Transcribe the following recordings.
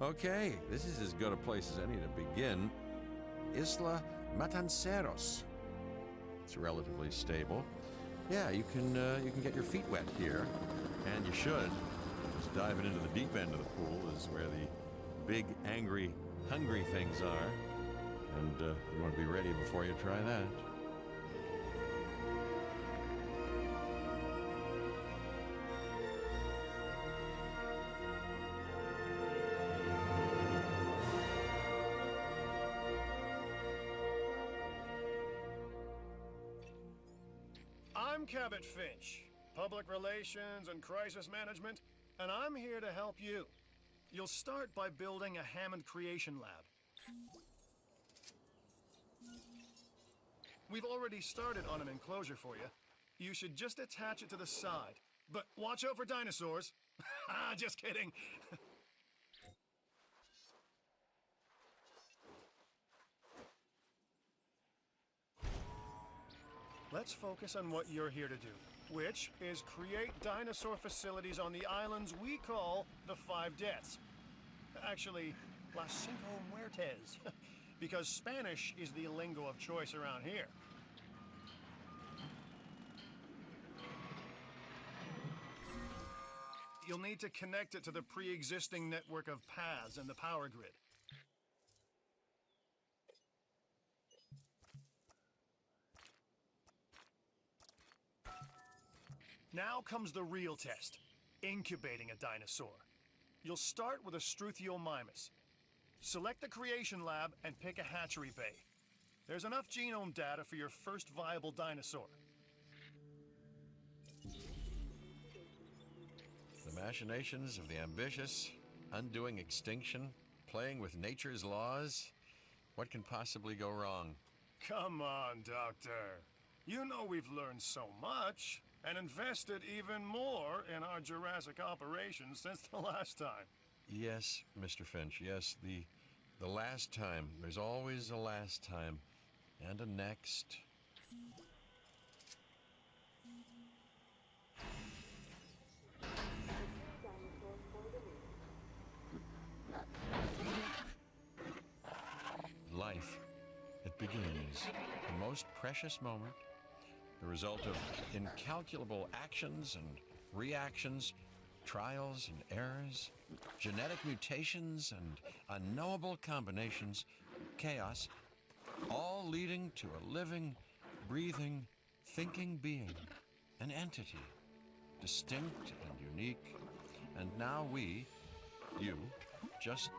Okay, this is as good a place as any to begin. Isla Matanceros. It's relatively stable. Yeah, you can get your feet wet here, and you should. Just diving into the deep end of the pool is where the big, angry, hungry things are, and you want to be ready before you try that. I'm Cabot Finch, Public Relations and Crisis Management, and I'm here to help you. You'll start by building a Hammond Creation Lab. We've already started on an enclosure for you. You should just attach it to the side. But watch out for dinosaurs. Just kidding. Let's focus on what you're here to do, which is create dinosaur facilities on the islands we call the Five Deaths. Actually, Las Cinco Muertes, because Spanish is the lingo of choice around here. You'll need to connect it to the pre-existing network of paths and the power grid. Now comes the real test, incubating a dinosaur. You'll start with a Struthiomimus. Select the creation lab and pick a hatchery bay. There's enough genome data for your first viable dinosaur. The machinations of the ambitious, undoing extinction, playing with nature's laws. What can possibly go wrong? Come on, Doctor. You know we've learned so much and invested even more in our Jurassic operations since the last time. Yes, Mr. Finch, yes, the last time. There's always a last time. And a next. Life. It begins. The most precious moment. The result of incalculable actions and reactions, trials and errors, genetic mutations and unknowable combinations, chaos, all leading to a living, breathing, thinking being, an entity, distinct and unique. And now we, you, just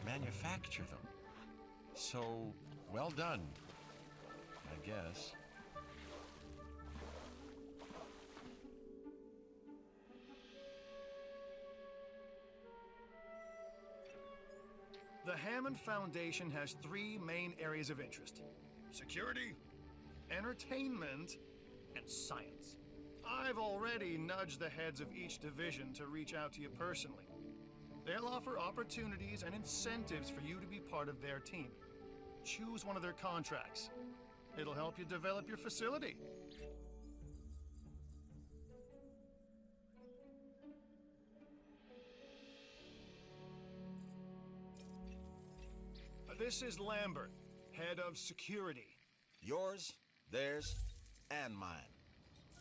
manufacture them. So, well done, I guess. The Hammond Foundation has three main areas of interest: security, entertainment, and science. I've already nudged the heads of each division to reach out to you personally. They'll offer opportunities and incentives for you to be part of their team. Choose one of their contracts. It'll help you develop your facility. This is Lambert, head of security. Yours, theirs, and mine.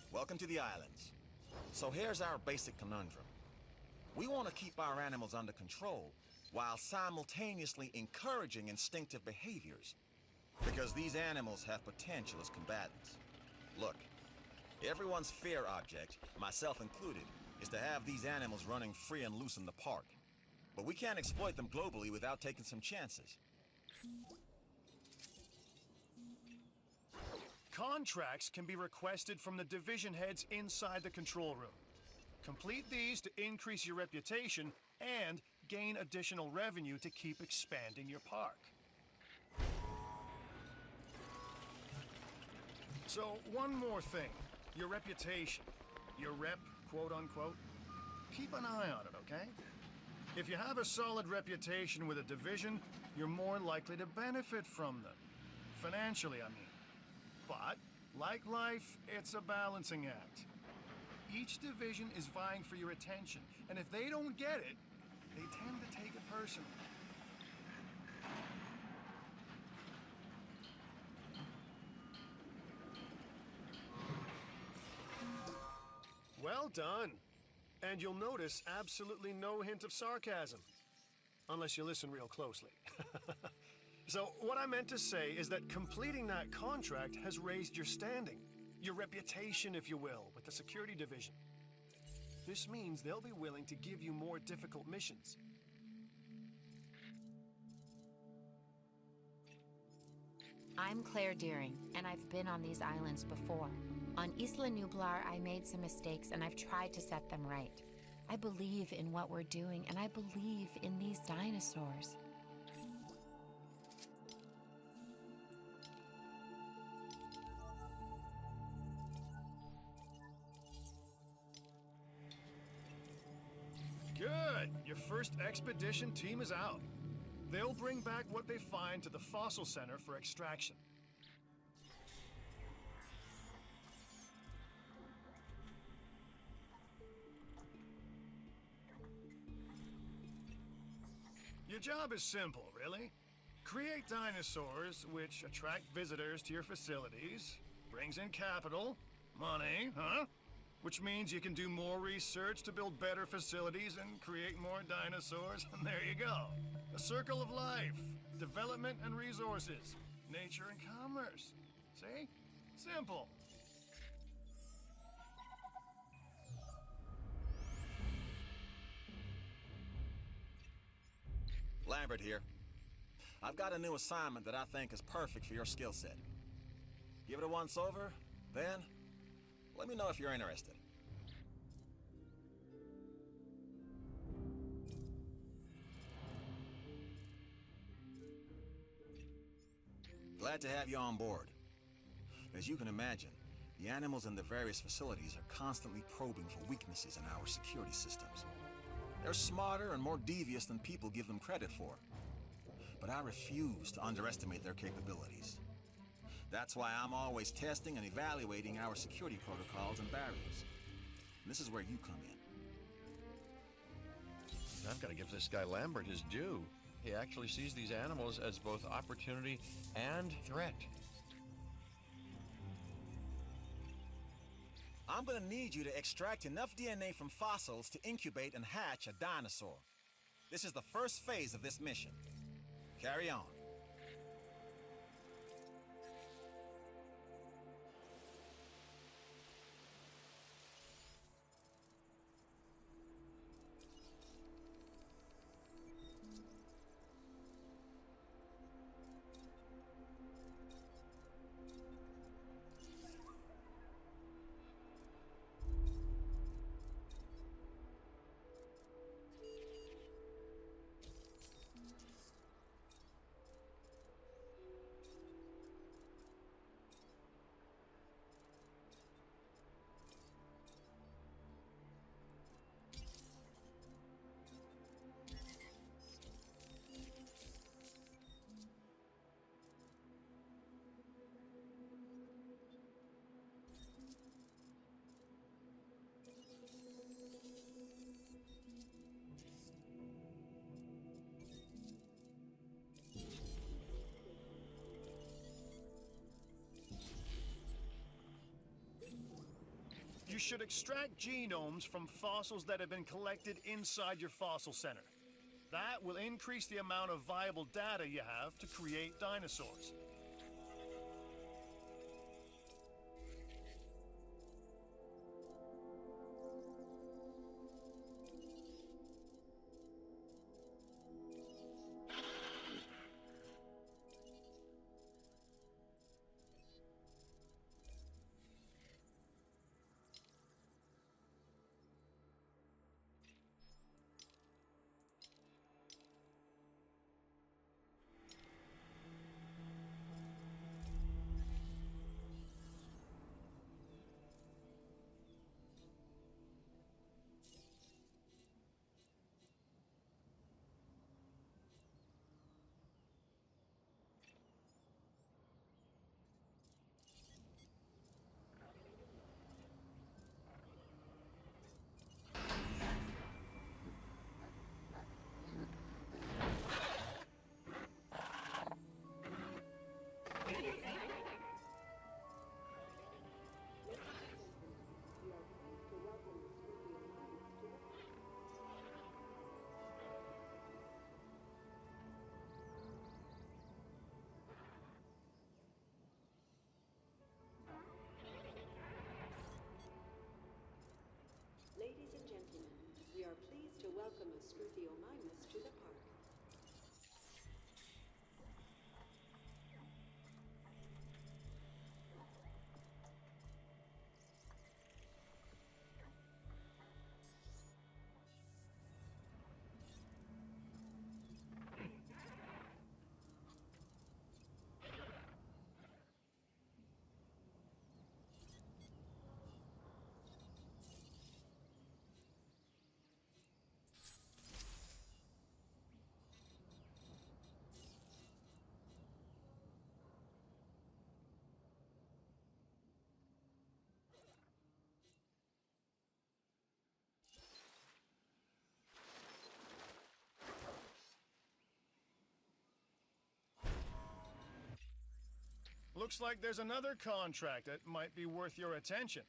Welcome to the islands. So here's our basic conundrum. We want to keep our animals under control while simultaneously encouraging instinctive behaviors, because these animals have potential as combatants. Look, everyone's fear object, myself included, is to have these animals running free and loose in the park. But we can't exploit them globally without taking some chances. Contracts can be requested from the division heads inside the control room. Complete these to increase your reputation and gain additional revenue to keep expanding your park. So, one more thing. Your reputation. Your rep, quote unquote. Keep an eye on it, okay? If you have a solid reputation with a division, you're more likely to benefit from them. Financially, I mean. But, like life, it's a balancing act. Each division is vying for your attention, and if they don't get it, they tend to take it personally. Well done. And you'll notice absolutely no hint of sarcasm. Unless you listen real closely. So, what I meant to say is that completing that contract has raised your standing, your reputation, if you will, with the security division. This means they'll be willing to give you more difficult missions. I'm Claire Deering, and I've been on these islands before. On Isla Nublar, I made some mistakes, and I've tried to set them right. I believe in what we're doing, and I believe in these dinosaurs. Good! Your first expedition team is out. They'll bring back what they find to the fossil center for extraction. Your job is simple, really. Create dinosaurs which attract visitors to your facilities, brings in capital, money, huh? Which means you can do more research to build better facilities and create more dinosaurs, and there you go. A circle of life, development and resources, nature and commerce. See? Simple. Lambert here. I've got a new assignment that I think is perfect for your skill set. Give it a once over, then let me know if you're interested. Glad to have you on board. As you can imagine, the animals in the various facilities are constantly probing for weaknesses in our security systems. They're smarter and more devious than people give them credit for. But I refuse to underestimate their capabilities. That's why I'm always testing and evaluating our security protocols and barriers. And this is where you come in. I've got to give this guy Lambert his due. He actually sees these animals as both opportunity and threat. I'm gonna need you to extract enough DNA from fossils to incubate and hatch a dinosaur. This is the first phase of this mission. Carry on. You should extract genomes from fossils that have been collected inside your fossil center. That will increase the amount of viable data you have to create dinosaurs. with the O-minus to the park. Looks like there's another contract that might be worth your attention.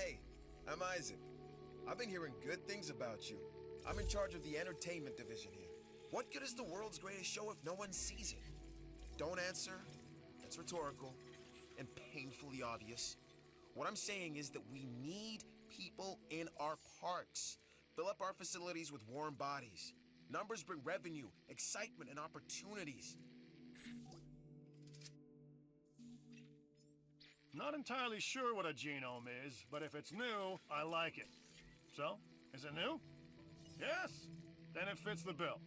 Hey, I'm Isaac. I've been hearing good things about you. I'm in charge of the entertainment division here. What good is the world's greatest show if no one sees it? Don't answer. That's rhetorical and painfully obvious. What I'm saying is that we need people in our parks. Fill up our facilities with warm bodies. Numbers bring revenue, excitement, and opportunities. Not entirely sure what a genome is, but if it's new, I like it. So, is it new? Yes? Then it fits the bill.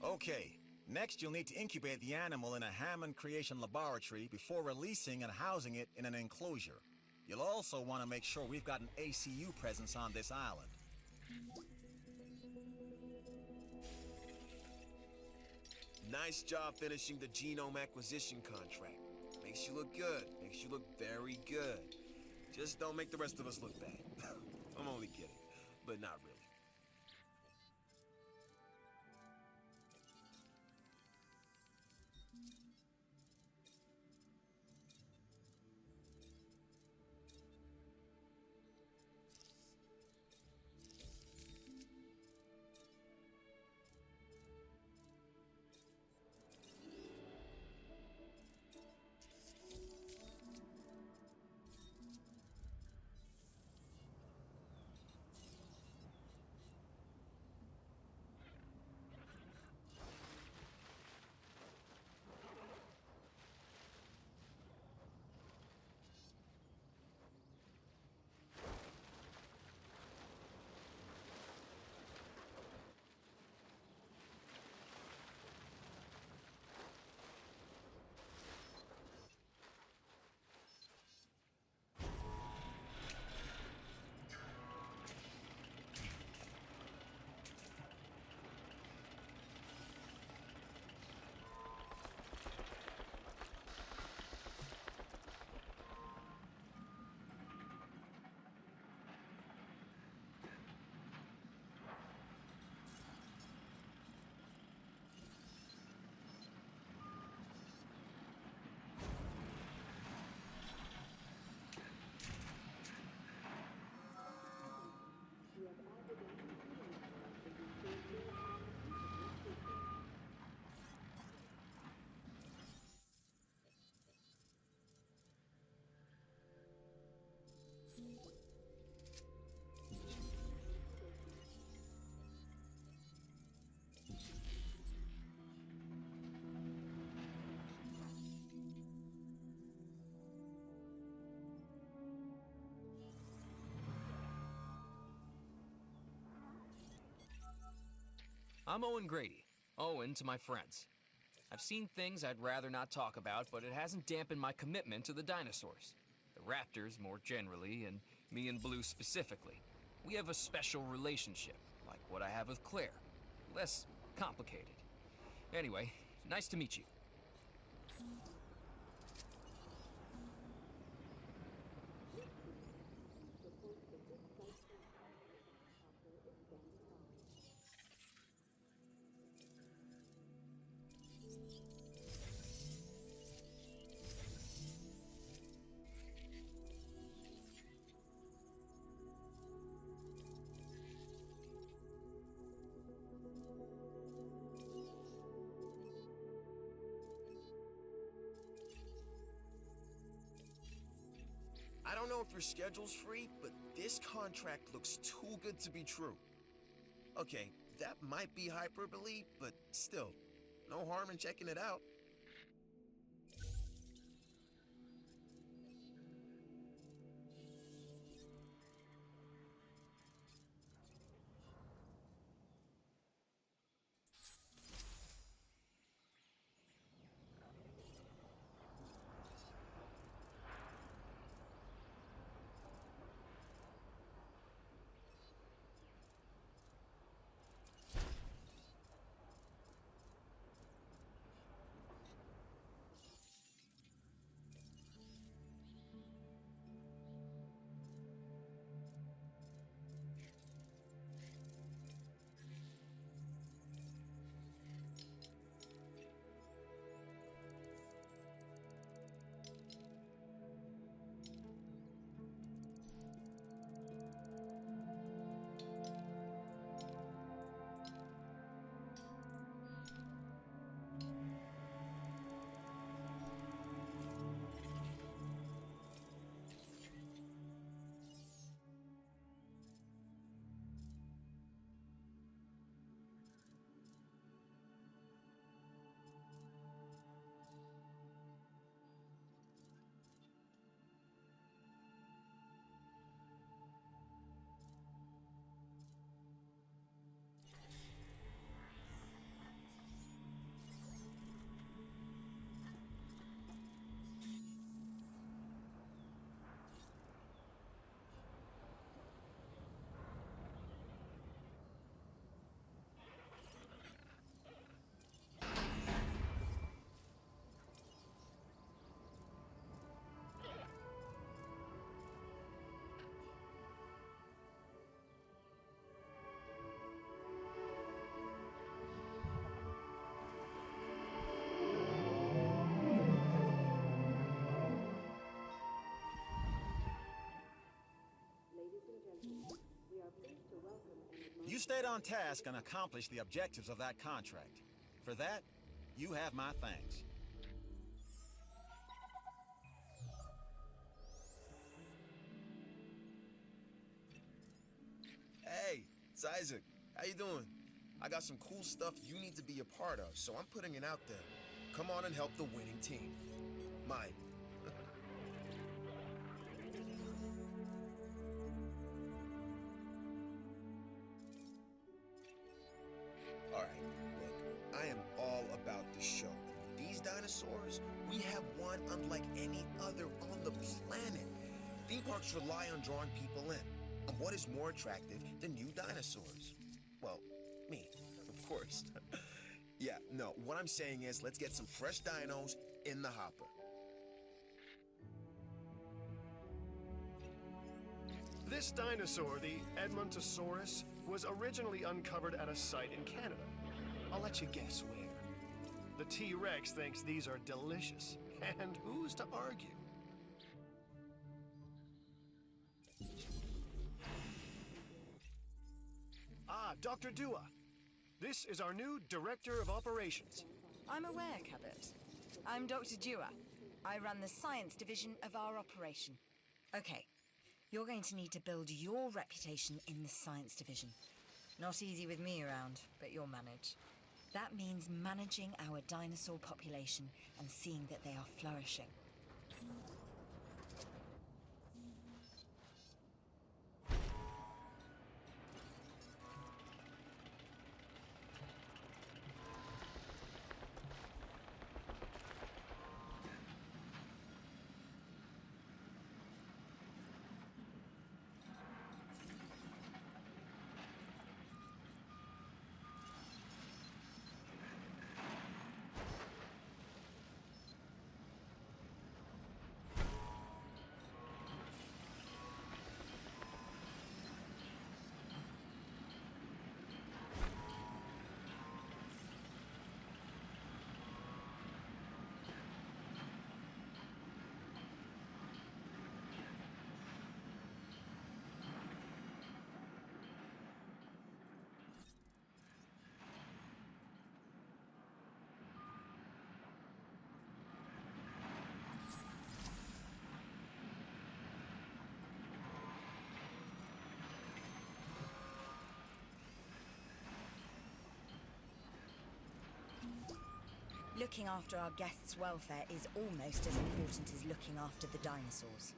Okay, next you'll need to incubate the animal in a Hammond creation laboratory before releasing and housing it in an enclosure. You'll also want to make sure we've got an ACU presence on this island. Nice job finishing the genome acquisition contract. Makes you look good. Makes you look very good. Just don't make the rest of us look bad. I'm only kidding, but not really. I'm Owen Grady. Owen to my friends. I've seen things I'd rather not talk about, but it hasn't dampened my commitment to the dinosaurs. The raptors, more generally, and me and Blue specifically. We have a special relationship, like what I have with Claire. Less complicated. Anyway, nice to meet you. I don't know if your schedule's free, but this contract looks too good to be true. Okay, that might be hyperbole, but still, no harm in checking it out. You stayed on task and accomplished the objectives of that contract. For that, you have my thanks. Hey, it's Isaac. How you doing? I got some cool stuff you need to be a part of, so I'm putting it out there. Come on and help the winning team. Mine. Alright, look, I am all about the show. These dinosaurs, we have one unlike any other on the planet. Theme parks rely on drawing people in. And what is more attractive than new dinosaurs? Well, me, of course. Yeah, no, what I'm saying is let's get some fresh dinos in the hopper. This dinosaur, the Edmontosaurus, was originally uncovered at a site in Canada. I'll let you guess where. The T-Rex thinks these are delicious, and who's to argue? Ah, Dr. Dua. This is our new Director of Operations. I'm aware, Cabot. I'm Dr. Dua. I run the science division of our operation. Okay, you're going to need to build your reputation in the science division. Not easy with me around, but you'll manage. That means managing our dinosaur population and seeing that they are flourishing. Looking after our guests' welfare is almost as important as looking after the dinosaurs.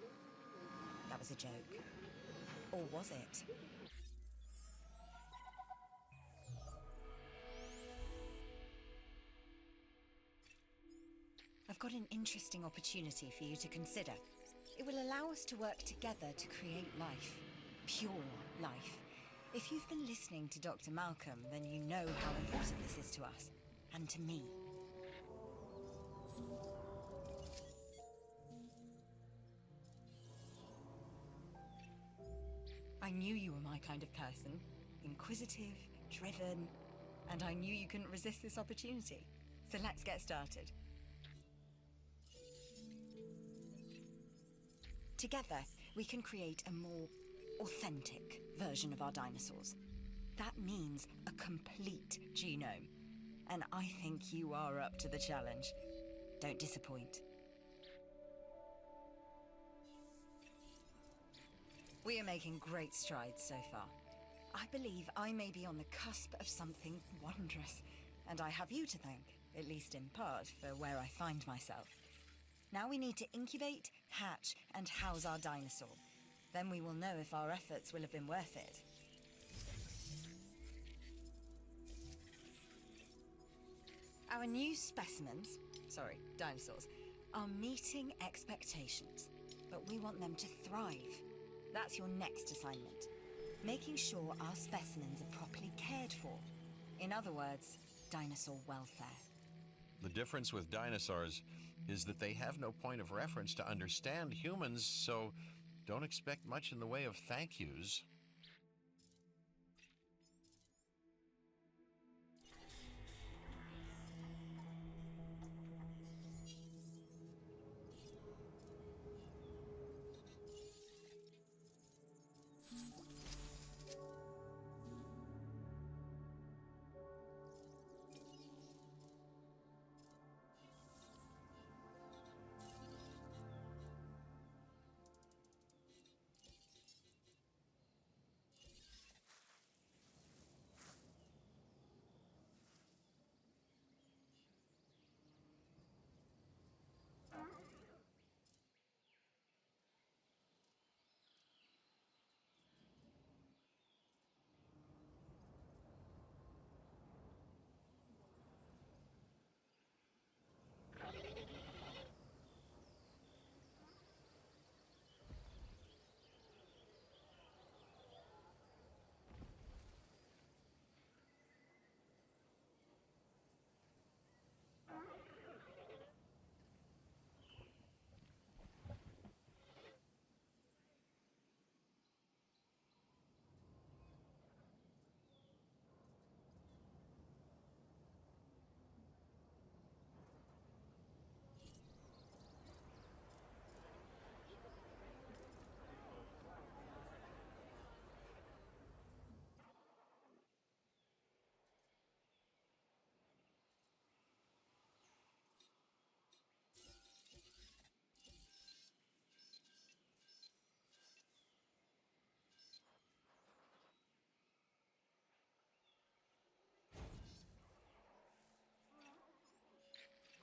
That was a joke. Or was it? I've got an interesting opportunity for you to consider. It will allow us to work together to create life. Pure life. If you've been listening to Dr. Malcolm, then you know how important this is to us. And to me. I knew you were my kind of person. Inquisitive, driven, and I knew you couldn't resist this opportunity. So let's get started. Together, we can create a more authentic version of our dinosaurs. That means a complete genome. And I think you are up to the challenge. Don't disappoint. We are making great strides so far. I believe I may be on the cusp of something wondrous, and I have you to thank, at least in part, for where I find myself. Now we need to incubate, hatch, and house our dinosaur. Then we will know if our efforts will have been worth it. Our new dinosaurs, are meeting expectations, but we want them to thrive. That's your next assignment. Making sure our specimens are properly cared for. In other words, dinosaur welfare. The difference with dinosaurs is that they have no point of reference to understand humans, so don't expect much in the way of thank yous.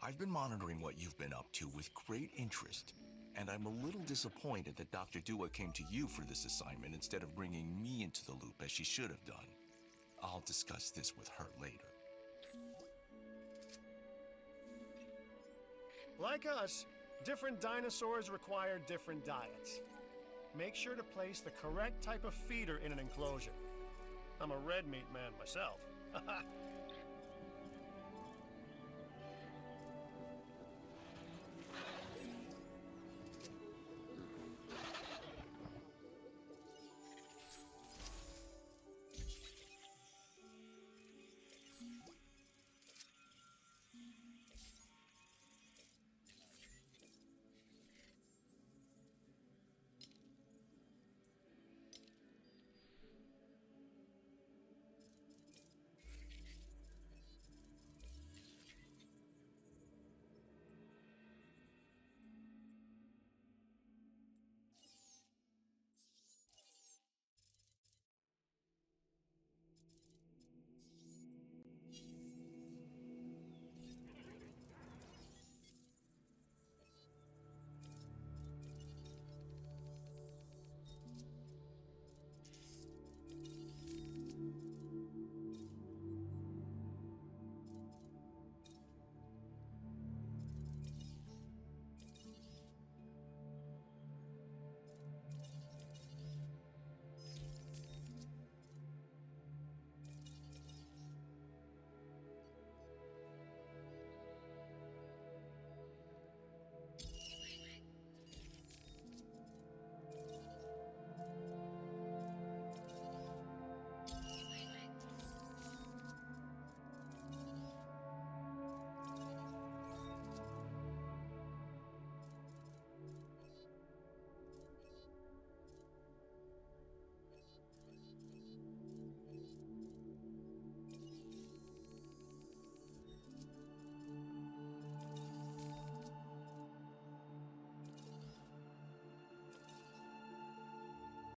I've been monitoring what you've been up to with great interest, and I'm a little disappointed that Dr. Dua came to you for this assignment instead of bringing me into the loop as she should have done. I'll discuss this with her later. Like us, different dinosaurs require different diets. Make sure to place the correct type of feeder in an enclosure. I'm a red meat man myself.